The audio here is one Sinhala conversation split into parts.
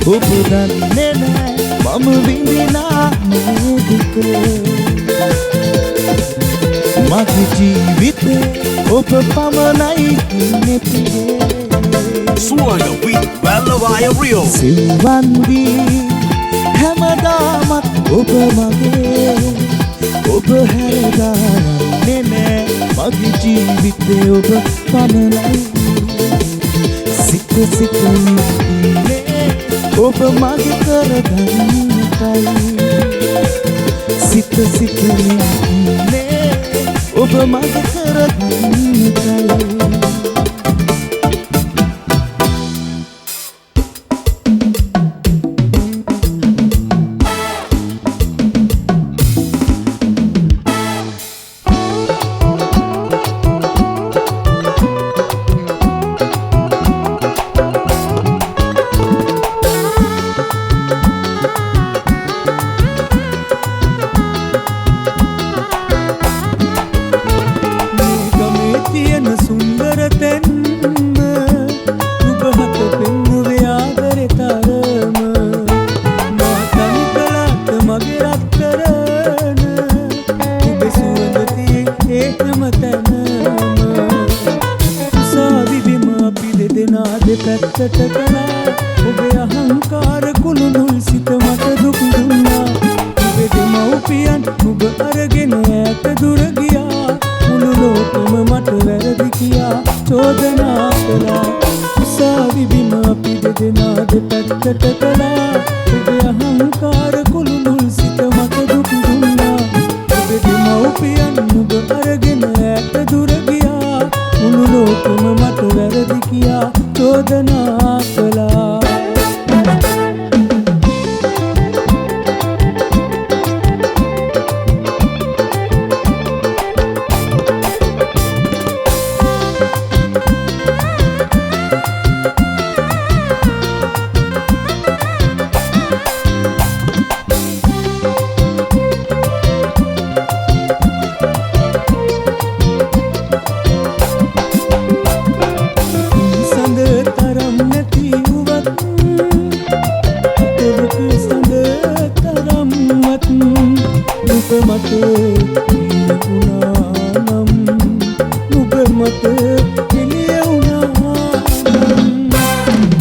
ඔබ දන්නේ නෑ මම විඳිනා මේ දුක මගේ ජීවිතේ ඔබ පමණයි ඉන්නේ පියේ Suanga with Valavaya Rio සිල්වන් වී හැමදාමත් ඔබ මගේ ඔබ හැරදාන්නේ නෑ මගේ ජීවිතේ ඔබ පමණයි සිත සිතන්නේ ඔබ මගේ කරගන්නටයි සිත සිතන්නේ ඔබ මගේ කරගන්නටයි තියෙන සුන්දර තැන්ම ඔබ හත පෙන්නුවේ ආදරේ තරම මා තනි කළාට මගේ රත්තරන ඔබ සුවඳ තියේ හැම තැනම උසාවි බිම අපි දෙදෙනා දෙපැත්තට කළා ඔබේ අහංකාර කුළුණුල් සිත මට දුක් දුන්නා ඔබේ දෙමව්පියන් ඔබ අරගෙන ඈත දුර ගියා මුළු ලෝකෙම මට වැරදි කියා චෝදනා කළා උසාවි බිම අපි දෙදෙනා දෙපැත්තට කළා ඔබේ අහංකාර කුළුණුල් සිත මට දුක් දුන්නා ඔබේ දෙමව්පියන් ඔබ අරගෙන ඈත දුර ගියා මුළු ලෝකෙම මට වැරදි කියා චෝදනා කළා මට වුණා නම් නුඹ මට එළිය වුණා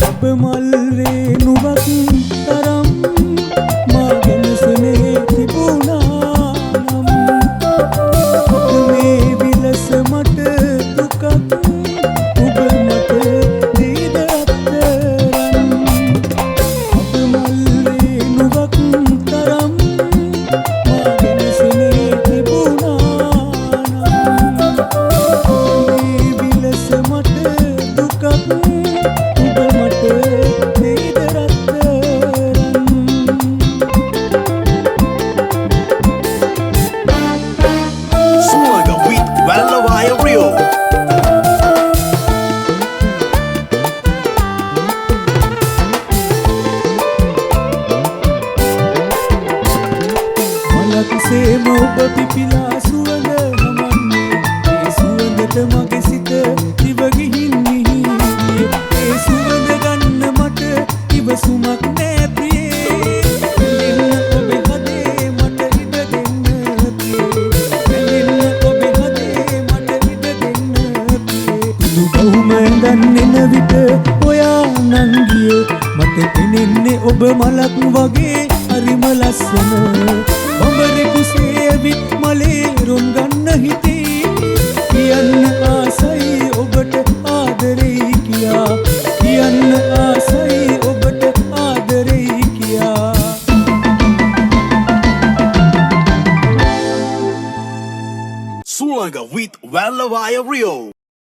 ඔබ මල් රේණුවක් තරම් මා ගැන සනේ තිබුණා නම් මේ විලස මට දුකක් ඔබ මට දීද අත්තරන් ඔබ මල් රේණුවක් තරම් Suanga with Valavaya Rio මලක්සේම ඔබ පිපිලා සුවඳ හමන්නේ ඒ සුවඳට මගේ සිත දිව ගිහින් මිහිරියේ ඒ සුවඳ ගන්න මට ඉවසුමක් නෑ ප්‍රියේ එන්න ඔබේ හදේ මට ඉඩ දෙන්න ප්‍රියේ එන්න ඔබේ හදේ මට ඉඩ දෙන්න ප්‍රියේ දුබුම දන්නෙන විට ඔයා නංගියේ මට පෙනෙන්නේ ඔබ මලක් වගේ හරිම ලස්සන බඹරෙකු සේවිත් මලේ රොන් ගන්න හිතේ කියන්න ආසයි ඔබට ආදරෙයි කියා කියන්න ආසයි ඔබට ආදරෙයි කියා Suanga with Valavaya Rio